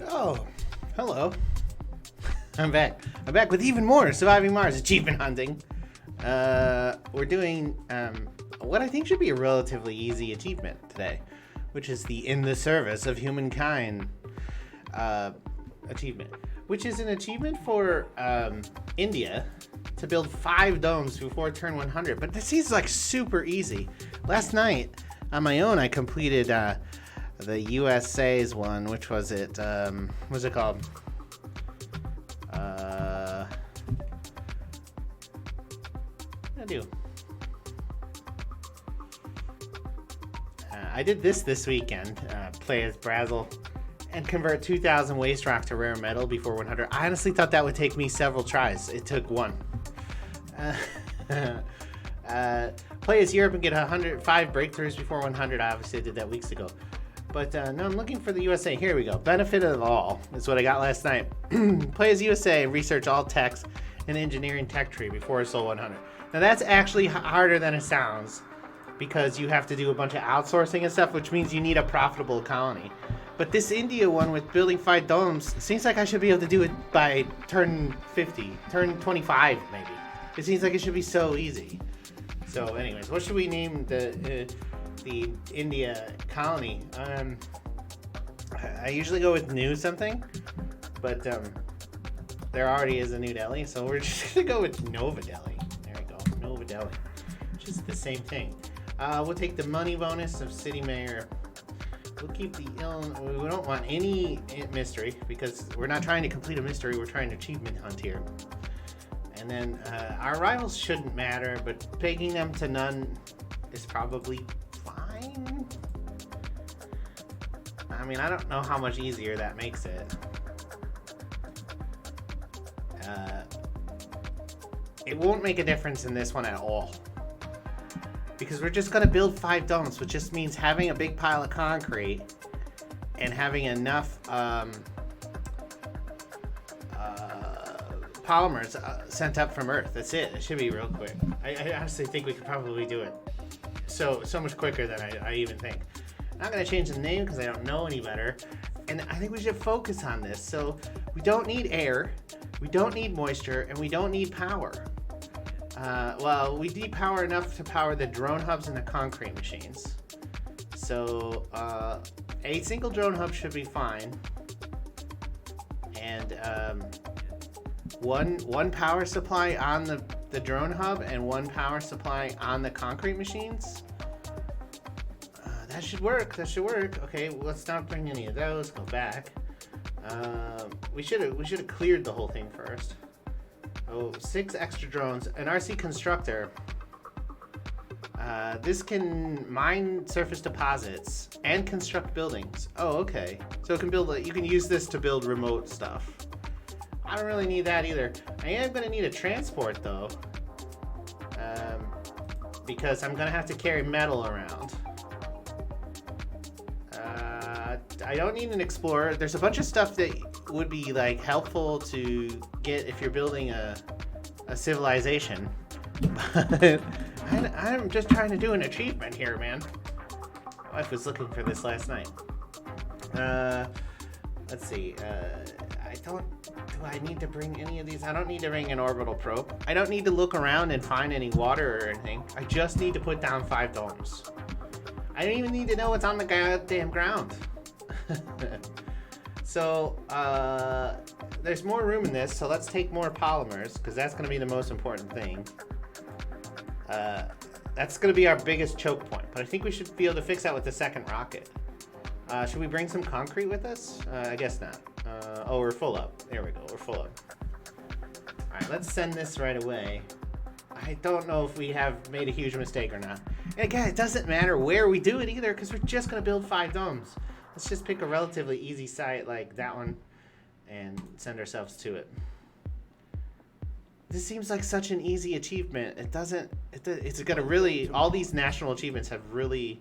Oh, hello. I'm back. I'm back with even more Surviving Mars achievement hunting. We're doing what I think should be a relatively easy achievement today, which is the In the Service of Humankind achievement, which is an achievement for India to build 5 domes before turn 100. But this seems like super easy. Last night on my own, I completed the USA's one. Which was it? What's it called? I do. I did this weekend. Play as Brazel and convert 2,000 waste rock to rare metal before 100. I honestly thought that would take me several tries. It took one. Play as Europe and get 105 breakthroughs before 100. I obviously did that weeks ago. But no, I'm looking for the USA. Here we go. Benefit of all is what I got last night. Play as USA and research all techs and engineering tech tree before a soul 100. Now that's actually harder than it sounds because you have to do a bunch of outsourcing and stuff, which means you need a profitable colony. But this India one with building 5 domes seems like I should be able to do it by turn 50, turn 25 maybe. It seems like it should be so easy. So anyways, what should we name the India colony? I usually go with New something, but there already is a New Delhi, so we're just gonna go with Nova Delhi. There we go, Nova Delhi, which is the same thing. We'll take the money bonus of city mayor. We'll keep the we don't want any mystery because we're not trying to complete a mystery, we're trying to achievement hunt here. And then our rivals shouldn't matter, but taking them to none is probably fine. I mean, I don't know how much easier that makes it. It won't make a difference in this one at all. Because we're just going to build 5 domes, which just means having a big pile of concrete and having enough polymers sent up from Earth. That's it. It should be real quick. I honestly think we could probably do it so much quicker than I even think. I'm not going to change the name because I don't know any better. And I think we should focus on this. So we don't need air, we don't need moisture, and we don't need power. Well, we need power enough to power the drone hubs and the concrete machines. So a single drone hub should be fine. And one power supply on the drone hub and one power supply on the concrete machines. That should work. Okay, well, let's not bring any of those. Go back. We should have cleared the whole thing first. Oh, 6 extra drones. An RC constructor. This can mine surface deposits and construct buildings. Oh, okay. So it can build. You can use this to build remote stuff. I don't really need that either. I am going to need a transport though, because I'm going to have to carry metal around. I don't need an explorer. There's a bunch of stuff that would be like helpful to get if you're building a civilization. But I'm just trying to do an achievement here, man. My wife was looking for this last night. Let's see. Do I need to bring any of these? I don't need to bring an orbital probe. I don't need to look around and find any water or anything. I just need to put down 5 domes. I don't even need to know what's on the goddamn ground. So, there's more room in this, so let's take more polymers, because that's going to be the most important thing. That's going to be our biggest choke point, but I think we should be able to fix that with the second rocket. Should we bring some concrete with us? I guess not. Oh, we're full up. There we go, we're full up. Alright, let's send this right away. I don't know if we have made a huge mistake or not. And again, it doesn't matter where we do it either, because we're just going to build 5 domes. Let's just pick a relatively easy site like that one and send ourselves to it. This seems like such an easy achievement. It's got a really, all these national achievements have really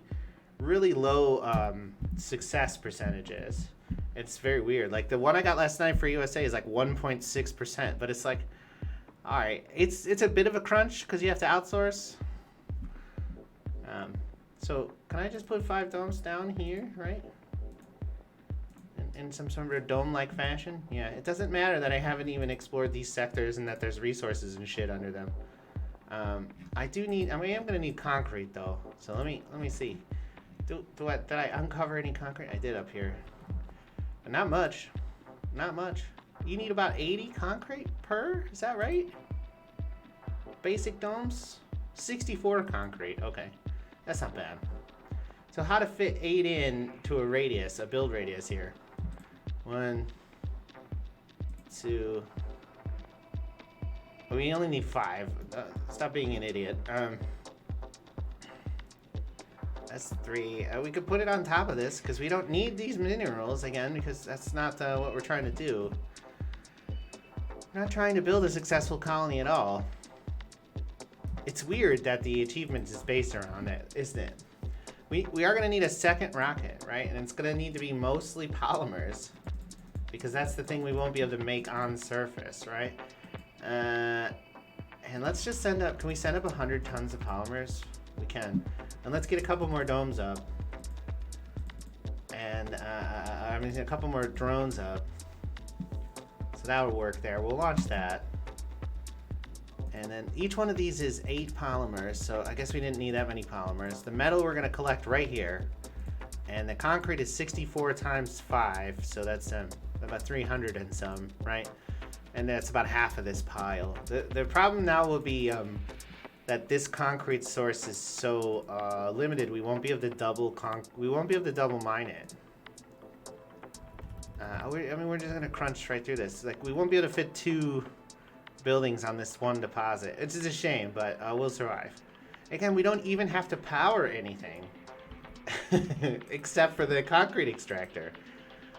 low success percentages. It's very weird. Like the one I got last night for USA is like 1.6%, but it's like, all right, it's a bit of a crunch because you have to outsource. So can I just put 5 domes down here, right? And in some sort of dome-like fashion. Yeah, it doesn't matter that I haven't even explored these sectors and that there's resources and shit under them. I am gonna need concrete though. So let me see. Did I uncover any concrete? I did up here, but not much. Not much. You need about 80 concrete per. Is that right? Basic domes, 64 concrete. Okay, that's not bad. So how to fit 8 in to a radius, a build radius here? 1, 2. We only need 5. Stop being an idiot. That's 3. We could put it on top of this because we don't need these minerals again because that's not what we're trying to do. We're not trying to build a successful colony at all. It's weird that the achievement is based around it, isn't it? We are going to need a second rocket, right? And it's going to need to be mostly polymers because that's the thing we won't be able to make on surface, right? And let's just send up, can we send up 100 tons of polymers? We can. And let's get a couple more domes up. And, a couple more drones up. So that would work there. We'll launch that. And then each one of these is 8 polymers, so I guess we didn't need that many polymers. The metal we're going to collect right here. And the concrete is 64 times 5, so that's about 300 and some, right? And that's about half of this pile. The problem now will be that this concrete source is so limited, we won't be able to double mine it. We're just gonna crunch right through this. Like, we won't be able to fit 2 buildings on this one deposit. It's just a shame, but we'll survive. Again, we don't even have to power anything except for the concrete extractor.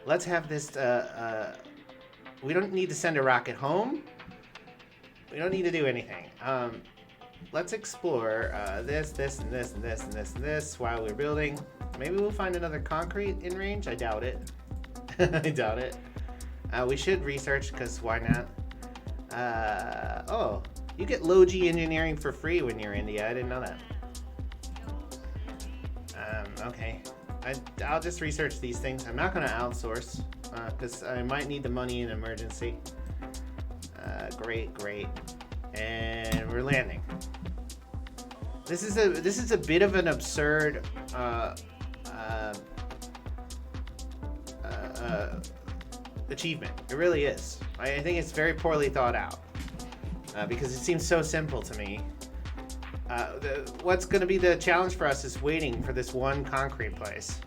Let's have this. We don't need to send a rocket home. We don't need to do anything. Let's explore this, and this, and this, and this, and this while we're building. Maybe we'll find another concrete in range. I doubt it. I doubt it. We should research, because why not? Oh, you get low-G engineering for free when you're in India. I didn't know that. Okay. I'll just research these things. I'm not going to outsource, because I might need the money in an emergency. Great. And we're landing. This is a bit of an absurd achievement. It really is. I think it's very poorly thought out because it seems so simple to me. What's going to be the challenge for us is waiting for this one concrete place.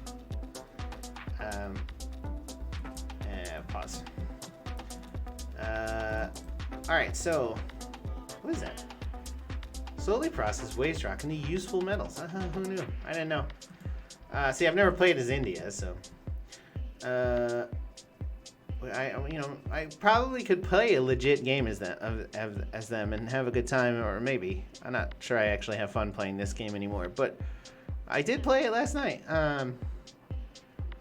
Pause. Alright, so what is that? Slowly process waste rock into useful metals. Who knew? I didn't know. See, I've never played as India, so I probably could play a legit game as them and have a good time, or maybe. I'm not sure I actually have fun playing this game anymore, but I did play it last night.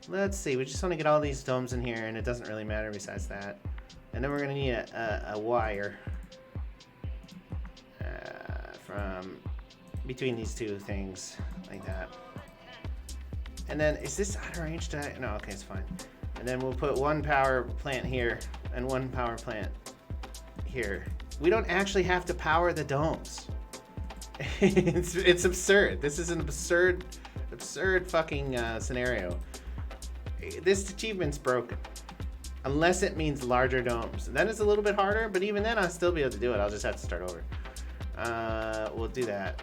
Let's see, we just want to get all these domes in here, and it doesn't really matter besides that. And then we're going to need a wire from between these two things, like that. And then, is this out of range? No, okay, it's fine. And then we'll put one power plant here and one power plant here. We don't actually have to power the domes. It's absurd. This is an absurd fucking scenario. This achievement's broken. Unless it means larger domes. Then it's a little bit harder, but even then I'll still be able to do it. I'll just have to start over. We'll do that.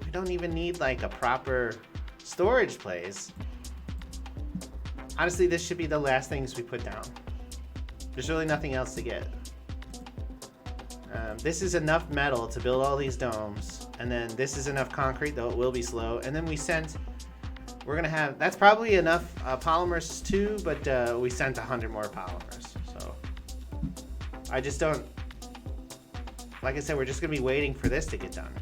We don't even need like a proper storage place. Honestly, this should be the last things we put down. There's really nothing else to get. This is enough metal to build all these domes, and then this is enough concrete, though it will be slow. And then we're gonna have, that's probably enough polymers too, but we sent 100 more polymers. So I just don't, like I said, we're just gonna be waiting for this to get done.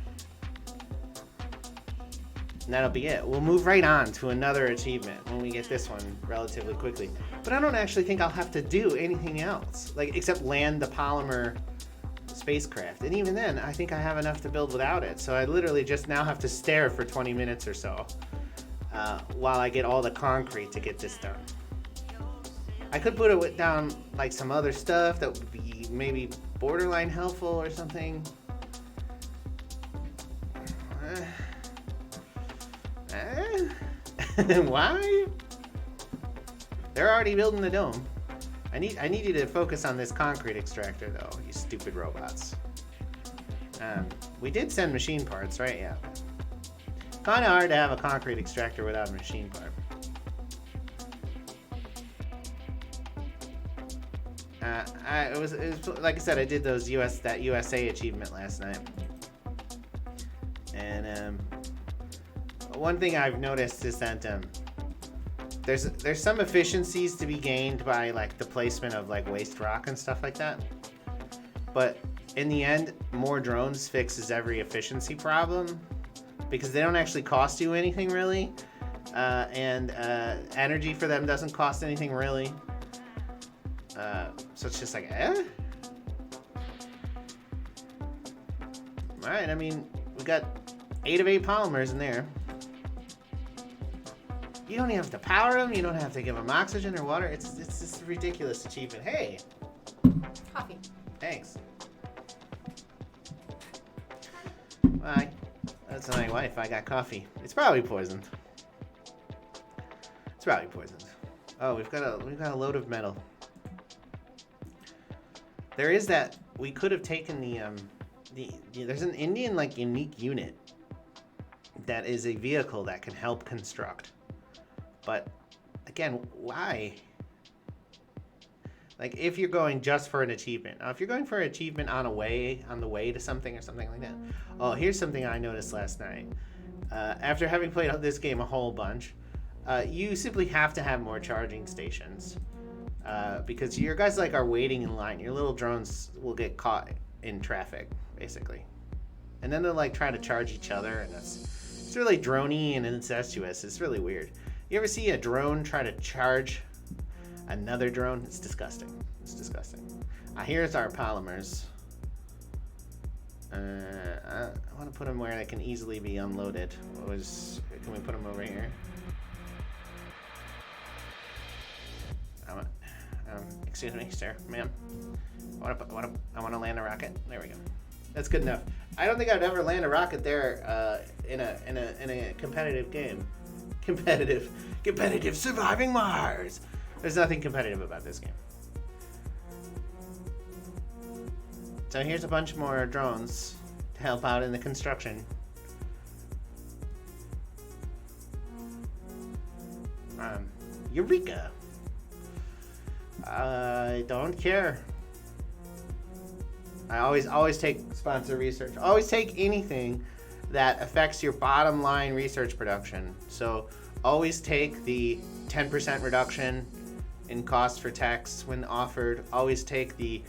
And that'll be it. We'll move right on to another achievement when we get this one relatively quickly. But I don't actually think I'll have to do anything else, like except land the polymer spacecraft. And even then, I think I have enough to build without it. So I literally just now have to stare for 20 minutes or so while I get all the concrete to get this done. I could put it down like some other stuff that would be maybe borderline helpful or something. Why? They're already building the dome. I need you to focus on this concrete extractor, though, you stupid robots. We did send machine parts, right? Yeah. Kind of hard to have a concrete extractor without a machine part. It was like I said, I did that USA achievement last night, and one thing I've noticed is that there's some efficiencies to be gained by like the placement of like waste rock and stuff like that, but in the end, more drones fixes every efficiency problem because they don't actually cost you anything really, and energy for them doesn't cost anything really. So it's just like, Alright, I mean, we got 8 of 8 polymers in there. You don't even have to power them, you don't have to give them oxygen or water. It's just a ridiculous achievement. Hey! Coffee. Thanks. Bye. That's my wife. I got coffee. It's probably poisoned. It's probably poisoned. Oh, we've got a load of metal. There is that we could have taken there's an Indian like unique unit that is a vehicle that can help construct. But again, why? Like if you're going just for an achievement. Now, if you're going for an achievement on the way to something or something like that. Oh, here's something I noticed last night. After having played this game a whole bunch, you simply have to have more charging stations. Because your guys like are waiting in line. Your little drones will get caught in traffic, basically. And then they'll like try to charge each other, and it's really droney and incestuous. It's really weird. You ever see a drone try to charge another drone? It's disgusting. It's disgusting. Here's our polymers. I want to put them where they can easily be unloaded. Can we put them over here? Excuse me, sir, ma'am. I want to land a rocket. There we go. That's good enough. I don't think I'd ever land a rocket there in a competitive game. Competitive surviving Mars. There's nothing competitive about this game. So here's a bunch more drones to help out in the construction. Eureka! I don't care. I always take sponsor research. Always take anything that affects your bottom line research production. So always take the 10% reduction in cost for text when offered. Always take the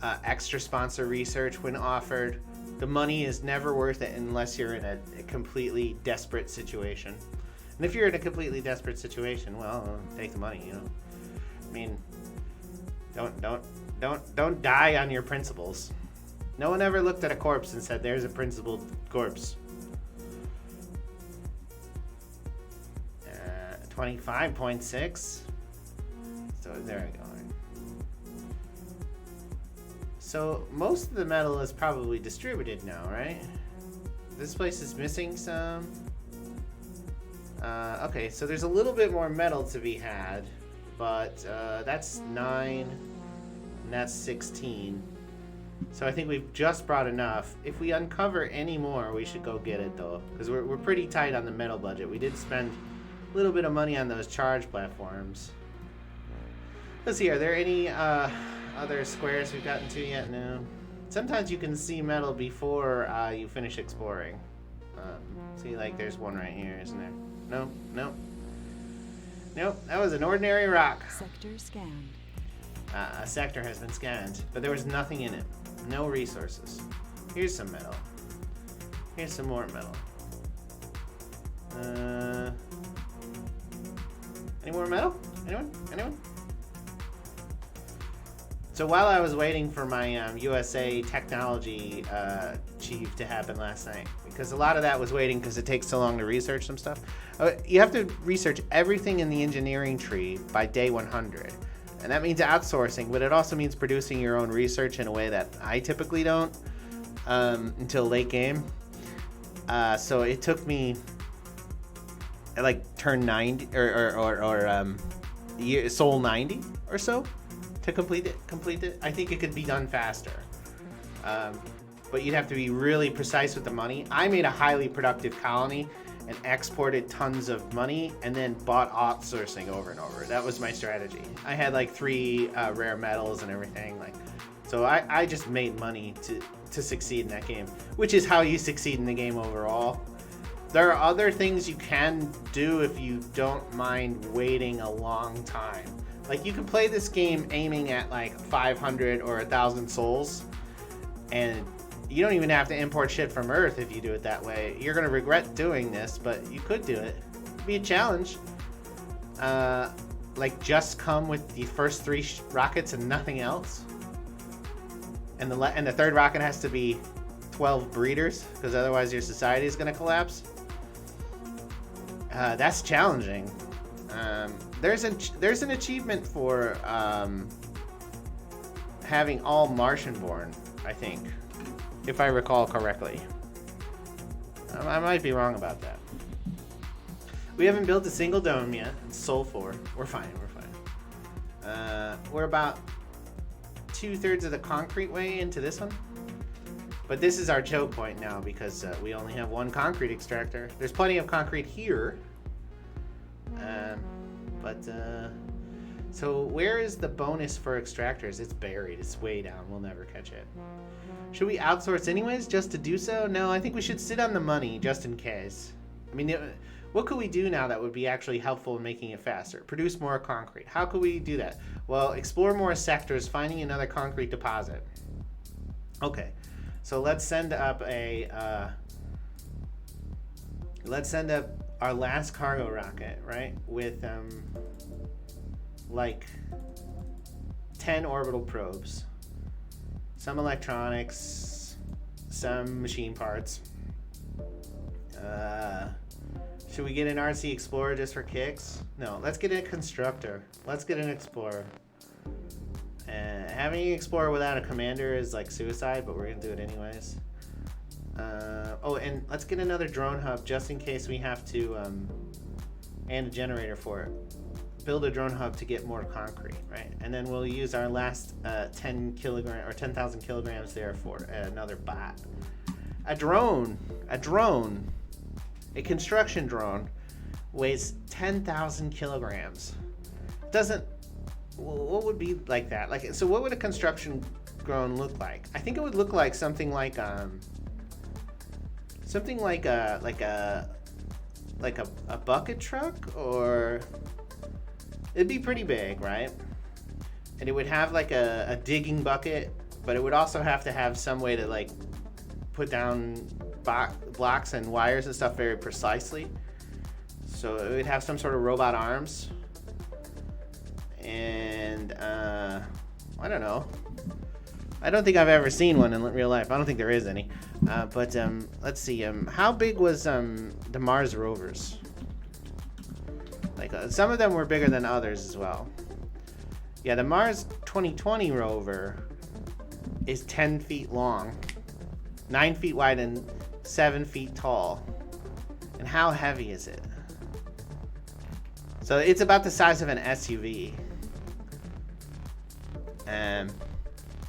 extra sponsor research when offered. The money is never worth it unless you're in a completely desperate situation. And if you're in a completely desperate situation, well, take the money, you know. I mean, don't die on your principles. No one ever looked at a corpse and said, "There's a principled corpse." 25.6. So there we go. So most of the metal is probably distributed now, right? This place is missing some. Okay, so there's a little bit more metal to be had, but that's 9, and that's 16. So I think we've just brought enough. If we uncover any more, we should go get it, though, because we're pretty tight on the metal budget. We did spend a little bit of money on those charge platforms. Let's see, are there any other squares we've gotten to yet? No. Sometimes you can see metal before you finish exploring. See, like there's one right here, isn't there? No, no. Nope, that was an ordinary rock. Sector scanned. A sector has been scanned, but there was nothing in it. No resources. Here's some metal. Here's some more metal. Any more metal? Anyone? Anyone? So while I was waiting for my USA technology chief to happen last night, because a lot of that was waiting because it takes so long to research some stuff. You have to research everything in the engineering tree by day 100. And that means outsourcing, but it also means producing your own research in a way that I typically don't until late game. So it took me, I like turn 90 or soul 90 or so to complete it. I think it could be done faster. But you'd have to be really precise with the money. I made a highly productive colony and exported tons of money and then bought outsourcing over and over. That was my strategy. I had like 3 rare metals and everything. So I just made money to succeed in that game, which is how you succeed in the game overall. There are other things you can do if you don't mind waiting a long time. Like you can play this game aiming at like 500 or 1,000 souls, and you don't even have to import shit from Earth if you do it that way. You're going to regret doing this, but you could do it. It'd be a challenge. Like just come with the first 3 rockets and nothing else. And the third rocket has to be 12 breeders, because otherwise your society is going to collapse. That's challenging. There's an achievement for having all Martian-born, I think, if I recall correctly. I might be wrong about that. We haven't built a single dome yet. It's Soul 4. We're fine. We're about 2/3 of the concrete way into this one. But this is our choke point now because we only have 1 concrete extractor. There's plenty of concrete here. So where is the bonus for extractors? It's buried. It's way down. We'll never catch it. Should we outsource anyways just to do so? No, I think we should sit on the money just in case. I mean, what could we do now that would be actually helpful in making it faster? Produce more concrete. How could we do that? Well, explore more sectors, finding another concrete deposit. Okay, so let's send up our last cargo rocket, right? With like 10 orbital probes, some electronics, some machine parts. Should we get an RC Explorer just for kicks? No, let's get a constructor. Let's get an explorer. Having an explorer without a commander is like suicide, but we're gonna do it anyways. And let's get another drone hub just in case we have to, and a generator for it. Build a drone hub to get more concrete, right? And then we'll use our last 10,000 kilograms there for another bot. A construction drone weighs 10,000 kilograms. What would be like that? So what would a construction drone look like? I think it would look like something like a bucket truck, or it'd be pretty big, right? And it would have like a digging bucket, but it would also have to have some way to like put down blocks and wires and stuff very precisely. So it would have some sort of robot arms. And I don't know. I don't think I've ever seen one in real life. I don't think there is any. But let's see. How big was the Mars rovers? Like some of them were bigger than others as well. Yeah, the Mars 2020 rover is 10 feet long, 9 feet wide, and 7 feet tall. And how heavy is it? So it's about the size of an SUV.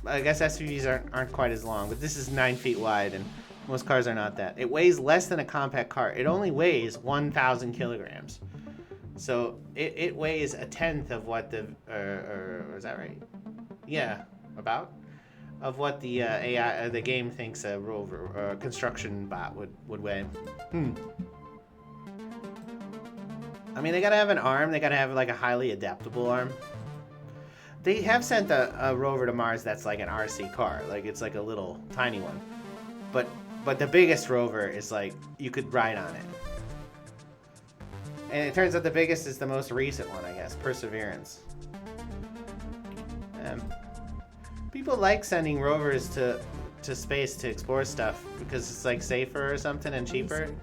I guess SUVs aren't quite as long, but this is 9 feet wide, and most cars are not that. It weighs less than a compact car. It only weighs 1,000 kilograms. So it weighs a tenth of what the, is that right? Yeah, about. Of what the AI, the game thinks a rover or a construction bot would weigh. I mean, they gotta have an arm. They gotta have like a highly adaptable arm. They have sent a rover to Mars that's like an RC car. Like it's like a little tiny one. But the biggest rover is like, you could ride on it. And it turns out the biggest is the most recent one, I guess. Perseverance. People like sending rovers to space to explore stuff because it's like safer or something and cheaper.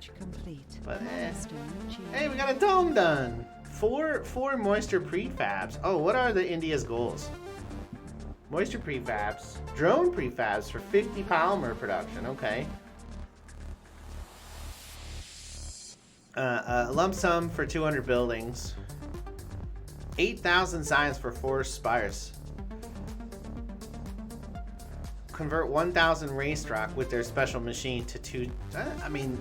But hey, we got a dome done. Four moisture prefabs. Oh, what are the India's goals? Moisture prefabs, drone prefabs for 50 polymer production. Okay. Lump sum for 200 buildings. 8,000 signs for 4 spires. Convert 1,000 racetrack with their special machine to 2. I mean,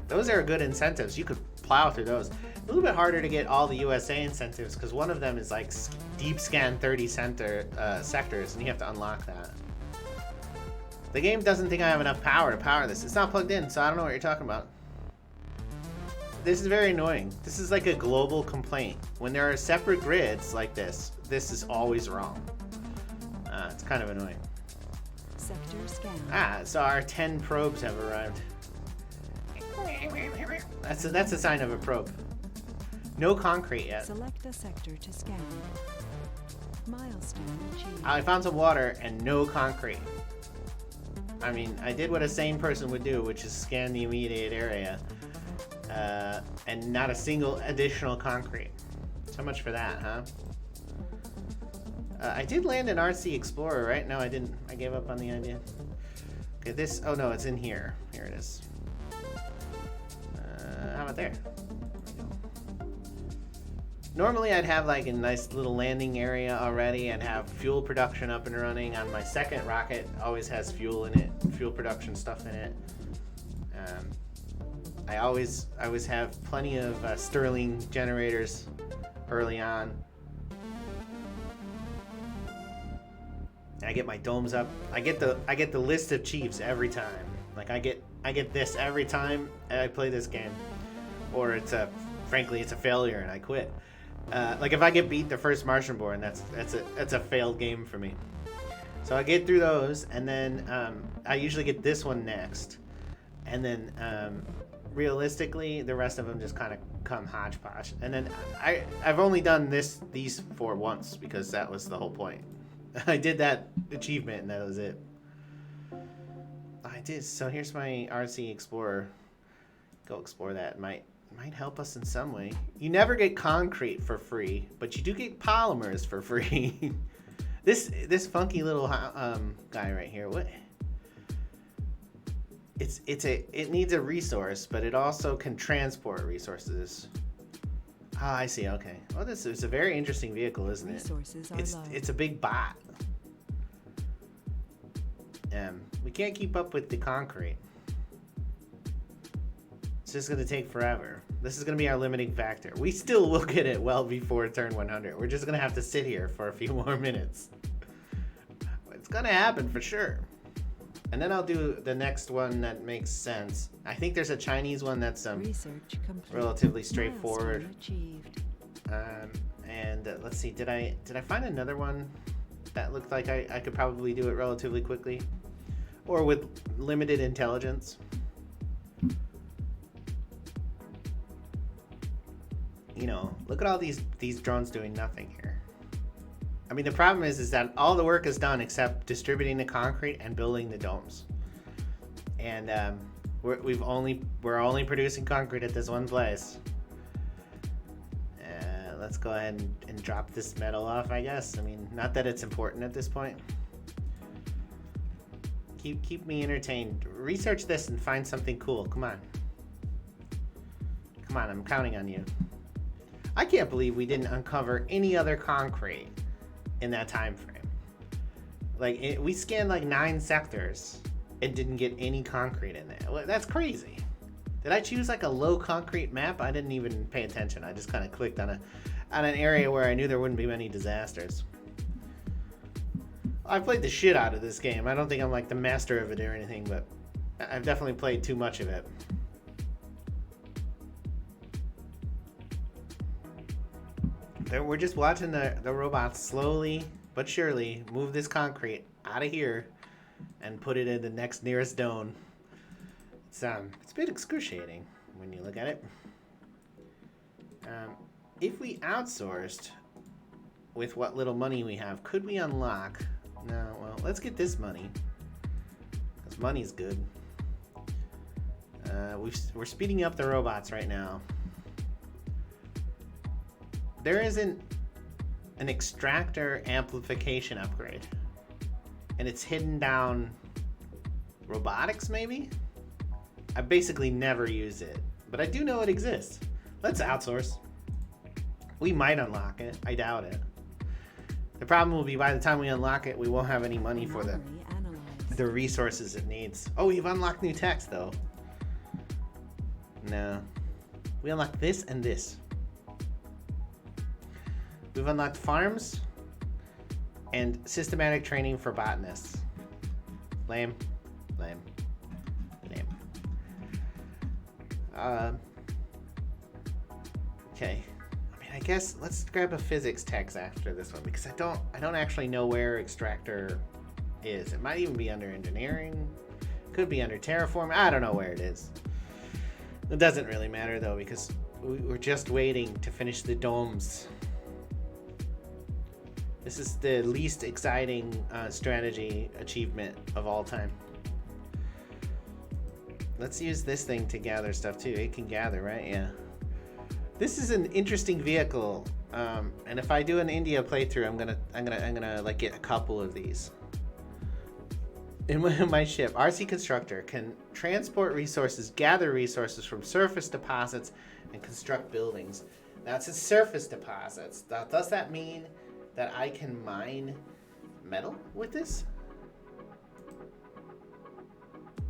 those are good incentives. You could plow through those. A little bit harder to get all the USA incentives because one of them is like deep scan 30 sectors, and you have to unlock that. The game doesn't think I have enough power to power this. It's not plugged in, so I don't know what you're talking about. This is very annoying. This is like a global complaint. When there are separate grids like this is always wrong. It's kind of annoying. Sector scan. So our 10 probes have arrived. That's a sign of a probe. No concrete yet. Select a sector to scan. Milestone achieved. I found some water and no concrete. I mean, I did what a sane person would do, which is scan the immediate area. And not a single additional concrete. So much for that, huh? I did land an RC Explorer, right? No, I didn't. I gave up on the idea. Okay, this... Oh, no, it's in here. Here it is. How about there? Normally, I'd have like a nice little landing area already and have fuel production up and running. On my second rocket, always has fuel in it, fuel production stuff in it. I always have plenty of Stirling generators early on. I get my domes up. I get the list of chiefs every time. Like I get this every time I play this game, or frankly it's a failure and I quit. Like if I get beat the first Martian-born, that's a failed game for me. So I get through those, and then I usually get this one next, and then realistically the rest of them just kind of come hodgepodge. And then I've only done these 4 once because that was the whole point. I did that achievement and that was it. I did. So here's my RC Explorer. Go explore that. It might help us in some way. You never get concrete for free, but you do get polymers for free. This funky little guy right here. What? It needs a resource, but it also can transport resources. Ah, I see. Okay. Well, this is a very interesting vehicle, isn't it? Resources are low. It's a big bot. We can't keep up with the concrete. It's just going to take forever. This is going to be our limiting factor. We still will get it well before turn 100. We're just going to have to sit here for a few more minutes. It's going to happen for sure. And then I'll do the next one that makes sense. I think there's a Chinese one that's Research complete. relatively straightforward. Milestone achieved. Let's see, did I find another one that looked like I could probably do it relatively quickly? Or with limited intelligence? You know, look at all these drones doing nothing here. I mean, the problem is that all the work is done except distributing the concrete and building the domes. And we're only producing concrete at this one place. Let's go ahead and drop this metal off, I guess. I mean, not that it's important at this point. Keep me entertained. Research this and find something cool. Come on. Come on, I'm counting on you. I can't believe we didn't uncover any other concrete in that time frame. Like, we scanned like 9 sectors and didn't get any concrete in there. Well, that's crazy. Did I choose like a low concrete map? I didn't even pay attention. I just kind of clicked on an area where I knew there wouldn't be many disasters. I played the shit out of this game. I don't think I'm like the master of it or anything, but I've definitely played too much of it. We're just watching the robots slowly but surely move this concrete out of here and put it in the next nearest dome. It's a bit excruciating when you look at it. If we outsourced with what little money we have, could we unlock? No, well, let's get this money, because money's good. We're speeding up the robots right now. there isn't an extractor amplification upgrade. And it's hidden down robotics, maybe? I basically never use it, but I do know it exists. Let's outsource. We might unlock it. I doubt it. The problem will be by the time we unlock it, we won't have any money for the resources it needs. Oh, we've unlocked new text, though. No. We unlocked this and this. We've unlocked farms and systematic training for botanists. Lame. Lame. Lame. Okay. I mean, I guess let's grab a physics text after this one because I don't actually know where extractor is. It might even be under engineering. Could be under terraform. I don't know where it is. It doesn't really matter though because we're just waiting to finish the domes. This is the least exciting strategy achievement of all time. Let's use this thing to gather stuff too. It can gather, right? Yeah. This is an interesting vehicle, and if I do an India playthrough, I'm gonna like get a couple of these. In my ship, RC Constructor can transport resources, gather resources from surface deposits, and construct buildings. Now it says surface deposits. Now, does that mean that I can mine metal with this?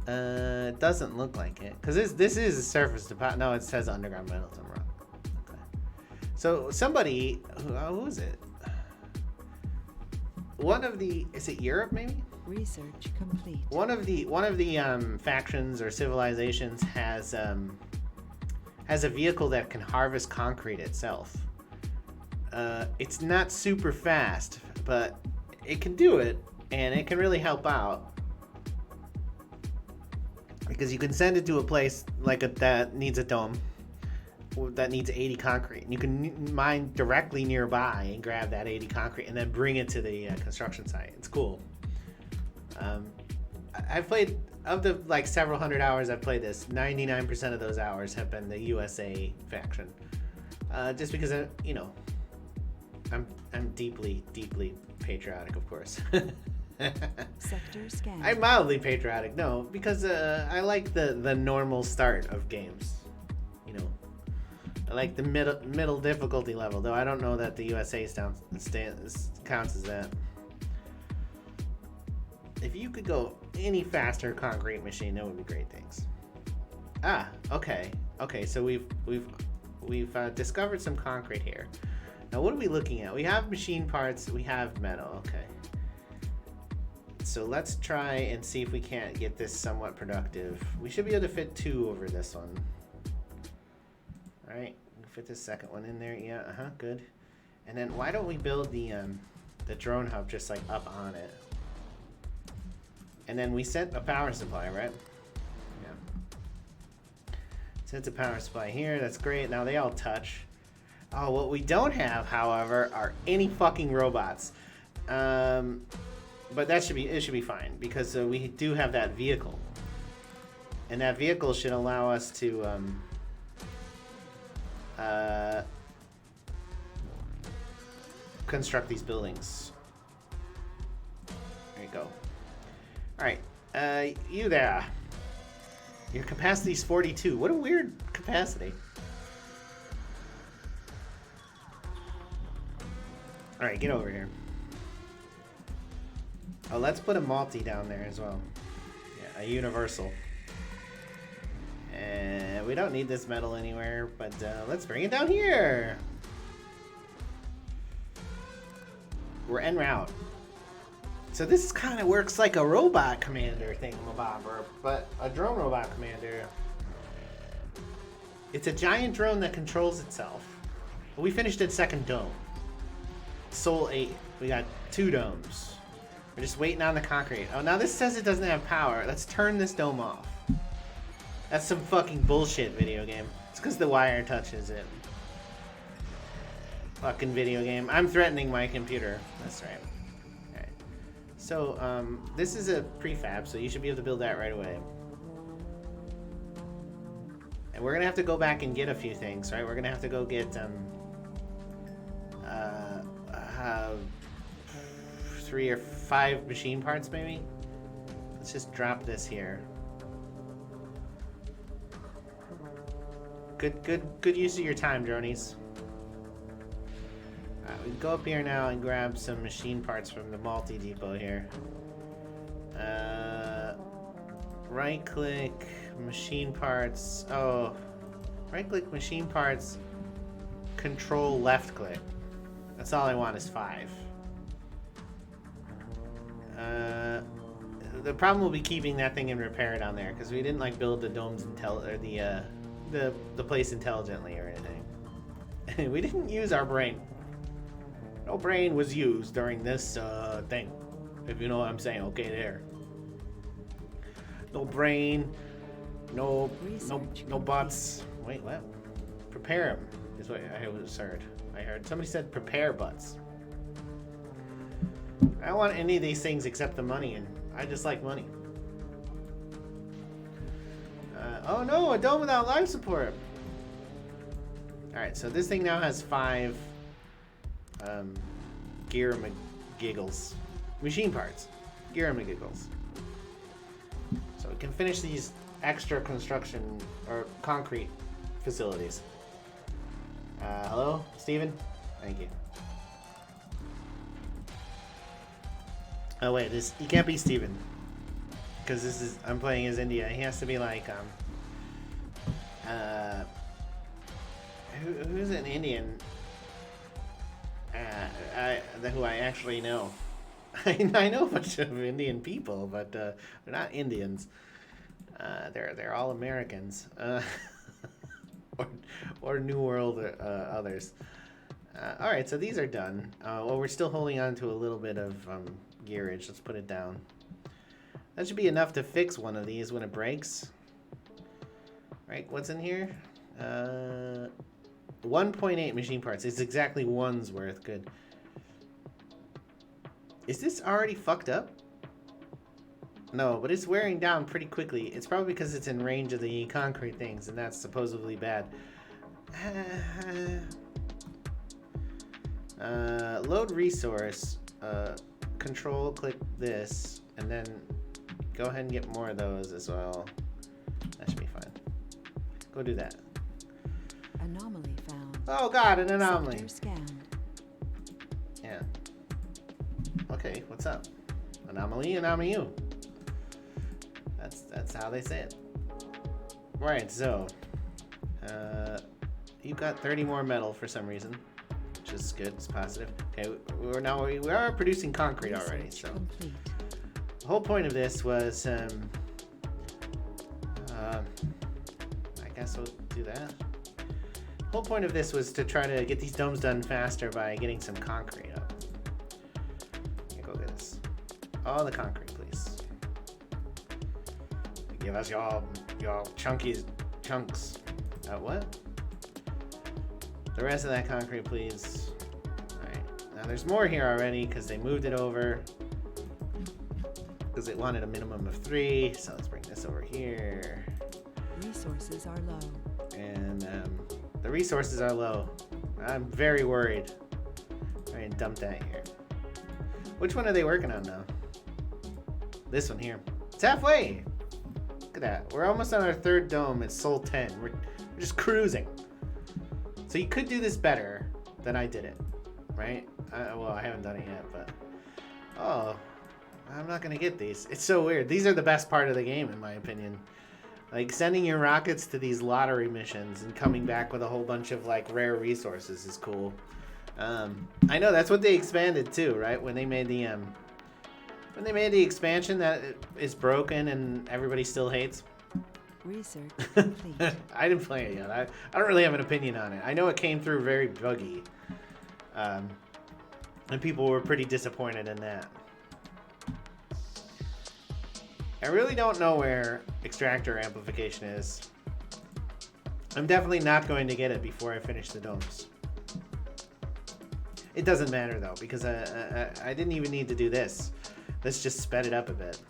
It doesn't look like it, because this is a surface deposit. No, it says underground metals and rock. Okay. So somebody, who is it? Is it Europe maybe? Research complete. One of the factions or civilizations has a vehicle that can harvest concrete itself. It's not super fast, but it can do it, and it can really help out. Because you can send it to a place that needs a dome, that needs 80 concrete. And you can mine directly nearby and grab that 80 concrete and then bring it to the construction site. It's cool. I've played, of the several hundred hours I've played this, 99% of those hours have been the USA faction. Just because, I'm deeply, deeply patriotic, of course. Sector scan. I'm mildly patriotic, no, because I like the normal start of games. I like the middle difficulty level, though I don't know that the USA counts as that. If you could go any faster, concrete machine, that would be great things. Okay, so we've discovered some concrete here. Now, what are we looking at? We have machine parts. We have metal. Okay. So let's try and see if we can't get this somewhat productive. We should be able to fit 2 over this one. All right, fit this second one in there. Yeah, good. And then why don't we build the drone hub just up on it? And then we sent a power supply, right? Yeah. Sent a power supply here. That's great. Now they all touch. Oh, what we don't have, however, are any fucking robots. But it should be fine because we do have that vehicle, and that vehicle should allow us to construct these buildings. There you go. All right, you there. Your capacity is 42. What a weird capacity. All right, get over here. Oh, let's put a multi down there as well. Yeah, a universal. And we don't need this metal anywhere, but let's bring it down here. We're en route. So this kind of works like a robot commander thingamabobber, but a drone robot commander. It's a giant drone that controls itself. We finished its second dome. Soul 8. We got 2 domes. We're just waiting on the concrete. Oh, now this says it doesn't have power. Let's turn this dome off. That's some fucking bullshit, video game. It's because the wire touches it. Fucking video game. I'm threatening my computer. That's right. Alright. So, this is a prefab, so you should be able to build that right away. And we're gonna have to go back and get a few things, right? We're gonna have to go get, 3 or 5 machine parts, maybe. Let's just drop this here. Good use of your time, dronies. Alright, we can go up here now and grab some machine parts from the multi-depot here. Right-click, machine parts. Oh, right-click, machine parts, control left-click. That's all I want is 5. The problem will be keeping that thing in repair down there because we didn't like build the domes or the place intelligently or anything. We didn't use our brain. No brain was used during this thing, if you know what I'm saying. Okay, there. No brain, no butts. Wait, what? Prepare them is what I heard. I heard somebody said prepare butts. I don't want any of these things except the money, and I just like money. Oh no, a dome without life support. Alright, so this thing now has 5 giggles. Machine parts. Giggles. So we can finish these extra construction or concrete facilities. Hello, Steven? Thank you. Oh wait, you can't be Steven. Because I'm playing as India. He has to be like, who's an Indian? Who I actually know. I know a bunch of Indian people, but they're not Indians. They're all Americans, or New World others. All right, so these are done. Well, we're still holding on to a little bit of gearage. Let's put it down. That should be enough to fix one of these when it breaks. Right? What's in here? 1.8 machine parts. It's exactly one's worth. Good. Is this already fucked up? No, but it's wearing down pretty quickly. It's probably because it's in range of the concrete things, and that's supposedly bad. Load resource. Control click this, and then go ahead and get more of those as well. That should be fine. Go do that. Anomaly found. Oh god, an anomaly. Sector scanned. Yeah. Okay, what's up? Anomaly. That's how they say it. Right, so you've got 30 more metal for some reason, which is good. It's positive. Okay, we are producing concrete already. So complete. the whole point of this was, I guess we'll do that. The whole point of this was to try to get these domes done faster by getting some concrete up. Go get this. All the concrete, please. Give us your chunky chunks. What? The rest of that concrete, please. Alright. Now there's more here already because they moved it over. Because it wanted a minimum of 3. So let's bring this over here. Resources are low. And the resources are low. I'm very worried. Alright, dump that here. Which one are they working on now? This one here. It's halfway! Look at that. We're almost on our 3rd dome. It's Sol 10. We're just cruising. So you could do this better than I did it, right? Well, I haven't done it yet, but... Oh, I'm not going to get these. It's so weird. These are the best part of the game, in my opinion. Like, sending your rockets to these lottery missions and coming back with a whole bunch of, like, rare resources is cool. I know, that's what they expanded, too, right? When they made the expansion that is broken and everybody still hates. Research complete. I didn't play it yet. I don't really have an opinion on it. I know it came through very buggy. And people were pretty disappointed in that. I really don't know where extractor amplification is. I'm definitely not going to get it before I finish the domes. It doesn't matter though, because I didn't even need to do this. Let's just sped it up a bit.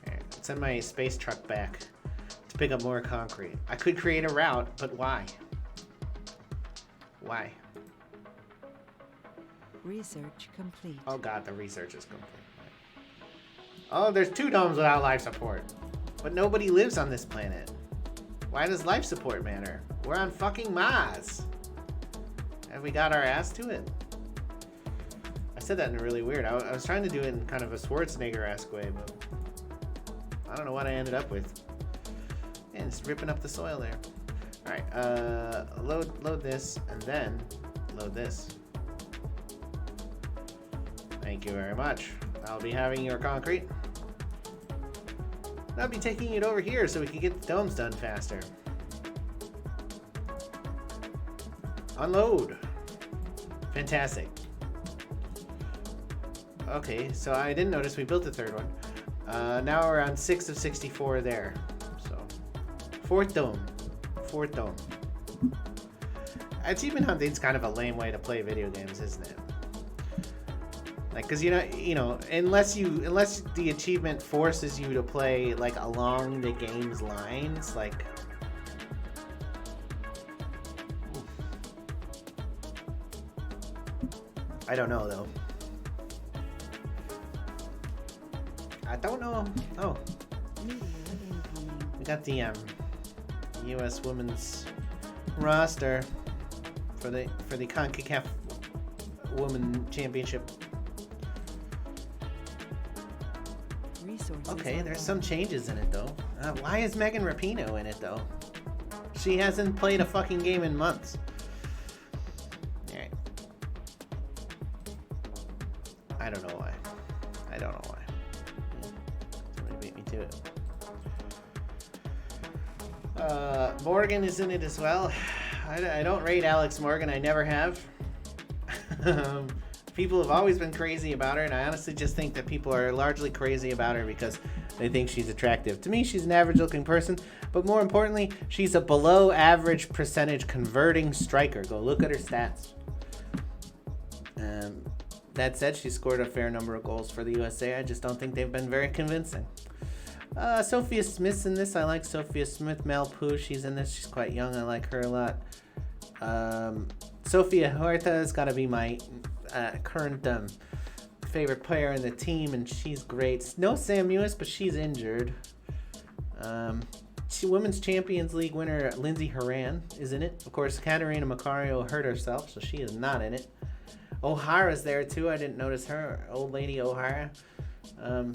Right, let's send my space truck back to pick up more concrete. I could create a route, but why? Why? Research complete. Oh god, the research is complete. Oh, there's 2 domes without life support. But nobody lives on this planet. Why does life support matter? We're on fucking Mars. Have we got our ass to it? I said that in a really weird. I was trying to do it in kind of a Schwarzenegger-esque way, but I don't know what I ended up with. And it's ripping up the soil there. All right, load this, and then load this. Thank you very much. I'll be having your concrete. I'll be taking it over here so we can get the domes done faster. Unload. Fantastic. Okay, so I didn't notice we built the 3rd one. Now we're on 6 of 64 there. So, 4th dome. 4th dome. Achievement hunting's kind of a lame way to play video games, isn't it? Like, cause you know, unless the achievement forces you to play like along the game's lines, like. I don't know though. I don't know. Oh, Media incoming. we got the U.S. Women's roster for the CONCACAF Women Championship. Resources Okay, are there's low. some changes in it though. Why is Megan Rapinoe in it though? She hasn't played a fucking game in months. Alright. I don't know why. I don't know why. Somebody beat me to it. Morgan is in it as well. I don't rate Alex Morgan. I never have. People have always been crazy about her, and I honestly just think that people are largely crazy about her because they think she's attractive. To me, she's an average-looking person, but more importantly, she's a below-average percentage converting striker. Go look at her stats. That said, she scored a fair number of goals for the USA. I just don't think they've been very convincing. Sophia Smith's in this. I like Sophia Smith. Mel Poo, she's in this. She's quite young. I like her a lot. Sophia Huerta has got to be my current favorite player in the team, and she's great. No Sam Mewis, but she's injured. Women's Champions League winner Lindsay Horan is in it. Of course, Katerina Macario hurt herself, so she is not in it. O'Hara's there too. I didn't notice her. Old lady O'Hara.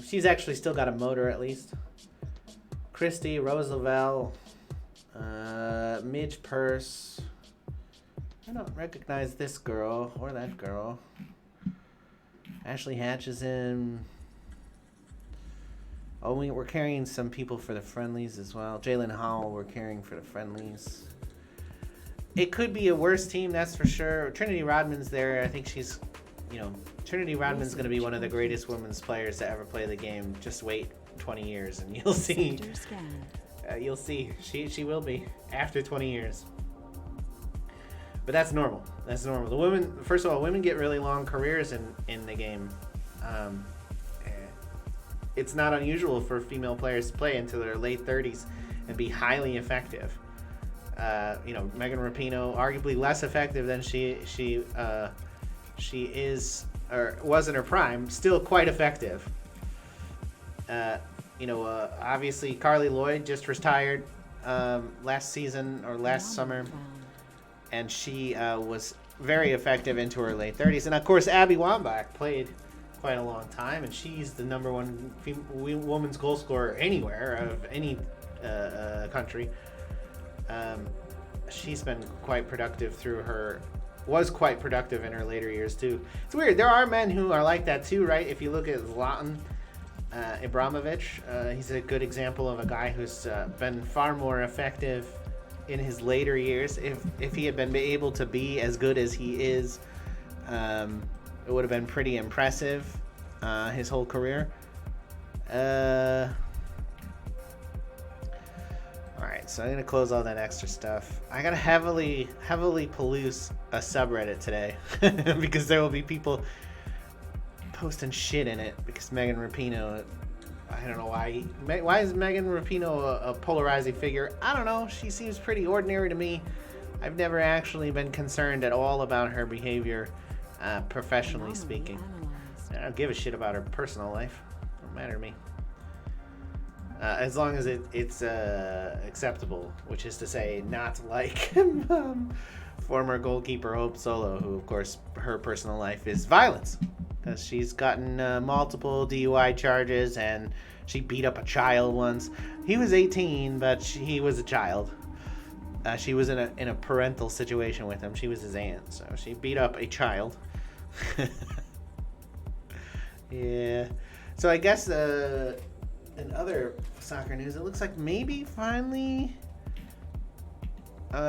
She's actually still got a motor at least. Christy, Rose Lavelle, Midge Purse. I don't recognize this girl or that girl. Ashley Hatch is in. Oh, we're carrying some people for the friendlies as well. Jalen Howell we're carrying for the friendlies. It could be a worse team, that's for sure. Trinity Rodman's there. I think she's, Trinity Rodman's going to be one of the greatest women's players to ever play the game. Just wait 20 years and you'll see. Sector scanned. You'll see. She will be after 20 years. But that's normal. That's normal. The women, first of all, women get really long careers in the game. It's not unusual for female players to play into their late 30s and be highly effective. Megan Rapinoe, arguably less effective than she is or was in her prime, still quite effective. Obviously Carly Lloyd just retired last season or last summer. And she was very effective into her late 30s. And, of course, Abby Wambach played quite a long time, and she's the number one women's goal scorer anywhere of any country. She's been quite productive was quite productive in her later years, too. It's weird. There are men who are like that, too, right? If you look at Zlatan Ibrahimovic, he's a good example of a guy who's been far more effective in his later years. If he had been able to be as good as he is, it would have been pretty impressive his whole career. Alright, so I'm gonna close all that extra stuff. I gotta heavily police a subreddit today because there will be people posting shit in it because Megan Rapinoe, I don't know why. Why is Megan Rapinoe a polarizing figure? I don't know. She seems pretty ordinary to me. I've never actually been concerned at all about her behavior. professionally speaking. Analyzed. I don't give a shit about her personal life. Don't matter to me. As long as it's acceptable, which is to say, not like former goalkeeper Hope Solo, who, of course, her personal life is violence. Because she's gotten multiple DUI charges, and she beat up a child once. He was 18, but he was a child. She was in a parental situation with him. She was his aunt, so she beat up a child. Yeah. So I guess in other soccer news, it looks like maybe finally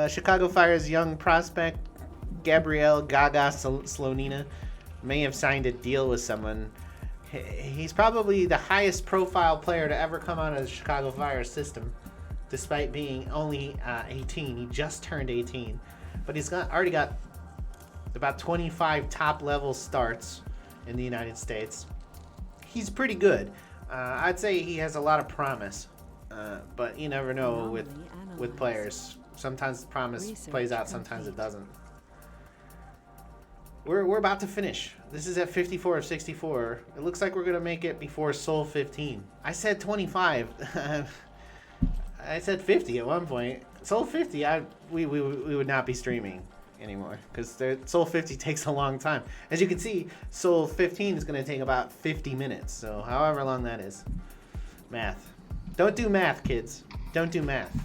Chicago Fire's young prospect Gabriel Gaga Slonina may have signed a deal with someone. He's probably the highest profile player to ever come out of the Chicago Fire system, despite being only 18. He just turned 18, but he's already got about 25 top level starts in the United States. He's pretty good. I'd say he has a lot of promise, but you never know with players. Sometimes the promise plays out, sometimes it doesn't. We're about to finish. This is at 54 of 64. It looks like we're gonna make it before Soul 15. I said 25. I said 50 at one point. Soul 50, we would not be streaming anymore because Soul 50 takes a long time. As you can see, Soul 15 is going to take about 50 minutes. So however long that is. Math. Don't do math, kids. Don't do math.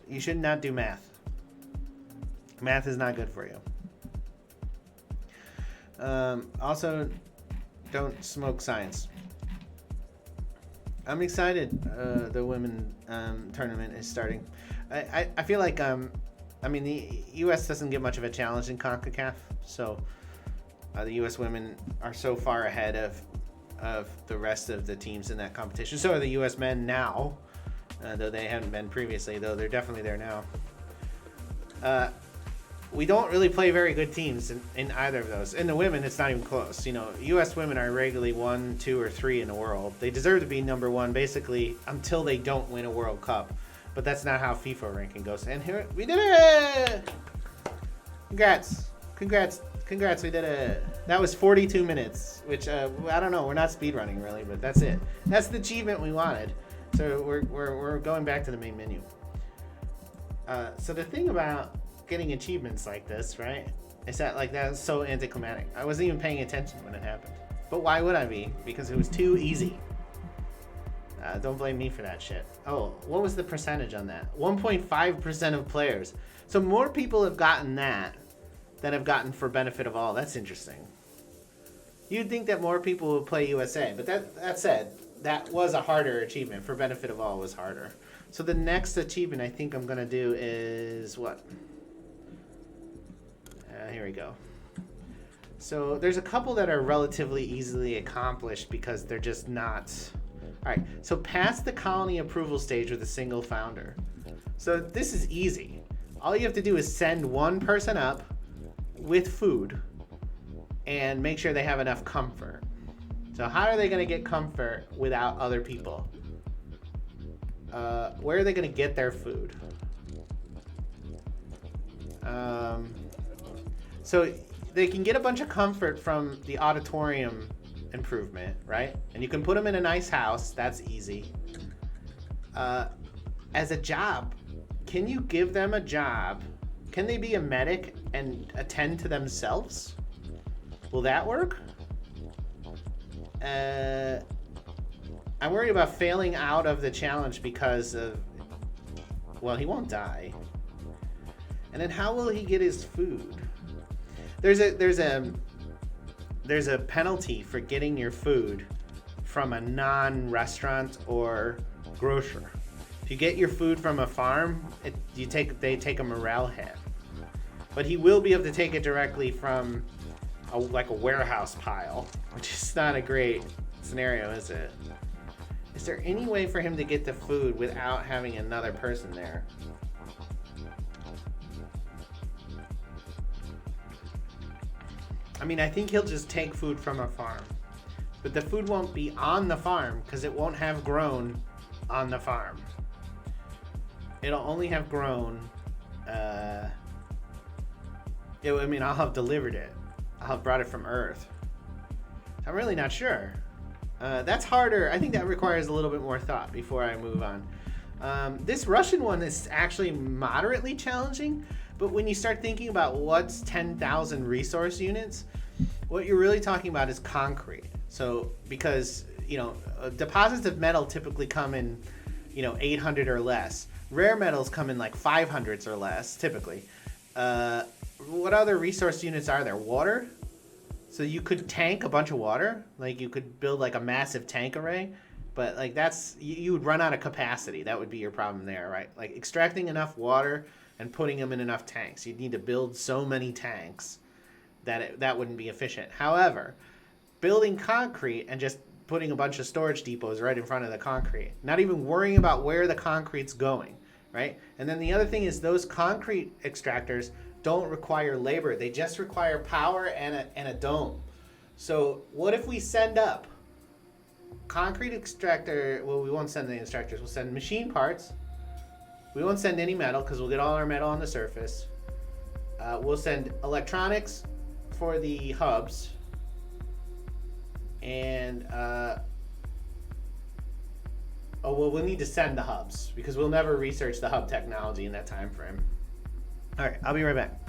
You should not do math. Math is not good for you. Also, don't smoke science. I'm excited. The women tournament is starting. I feel like the U.S. doesn't get much of a challenge in CONCACAF, so the U.S. women are so far ahead of the rest of the teams in that competition. So are the U.S. men now, though they haven't been previously. Though they're definitely there now. We don't really play very good teams in either of those. In the women, it's not even close. You know, U.S. women are regularly 1, 2, or 3 in the world. They deserve to be number 1, basically, until they don't win a World Cup. But that's not how FIFA ranking goes. And here, we did it! Congrats, we did it. That was 42 minutes, which, I don't know, we're not speedrunning, really, but that's it. That's the achievement we wanted. So we're going back to the main menu. So the thing about getting achievements like this, right, is that that's so anticlimactic. I wasn't even paying attention when it happened. But why would I be? Because it was too easy. Don't blame me for that shit. Oh, what was the percentage on that? 1.5% of players. So more people have gotten that than have gotten for benefit of all. That's interesting. You'd think that more people would play USA, but that said, that was a harder achievement. For benefit of all was harder. So the next achievement I think I'm gonna do is what? Here we go. So there's a couple that are relatively easily accomplished because they're just not. All right, so pass the colony approval stage with a single founder. So this is easy. All you have to do is send one person up with food and make sure they have enough comfort. So how are they going to get comfort without other people? Where are they going to get their food? So they can get a bunch of comfort from the auditorium improvement, right? And you can put them in a nice house. That's easy. As a job, can you give them a job? Can they be a medic and attend to themselves? Will that work? I'm worried about failing out of the challenge because of, well, he won't die. And then how will he get his food? There's a penalty for getting your food from a non-restaurant or grocer. If you get your food from a farm, they take a morale hit. But he will be able to take it directly from a warehouse pile, which is not a great scenario, is it? Is there any way for him to get the food without having another person there? I mean, I think he'll just take food from a farm. But the food won't be on the farm because it won't have grown on the farm. It'll only have grown I mean, I'll have delivered it. I'll have brought it from Earth. I'm really not sure. That's harder. I think that requires a little bit more thought before I move on. This Russian one is actually moderately challenging, but when you start thinking about what's 10,000 resource units, what you're really talking about is concrete. So, because, deposits of metal typically come in, 800 or less. Rare metals come in like 500s or less, typically. What other resource units are there? Water? So you could tank a bunch of water. Like, you could build like a massive tank array. But like you would run out of capacity. That would be your problem there, right? Like extracting enough water and putting them in enough tanks. You'd need to build so many tanks that wouldn't be efficient. However, building concrete and just putting a bunch of storage depots right in front of the concrete, not even worrying about where the concrete's going, right? And then the other thing is those concrete extractors don't require labor. They just require power and a dome. So what if we send up concrete extractor? Well, we won't send the extractors. We'll send machine parts. We won't send any metal because we'll get all our metal on the surface. We'll send electronics for the hubs. And we'll need to send the hubs because we'll never research the hub technology in that time frame. All right, I'll be right back.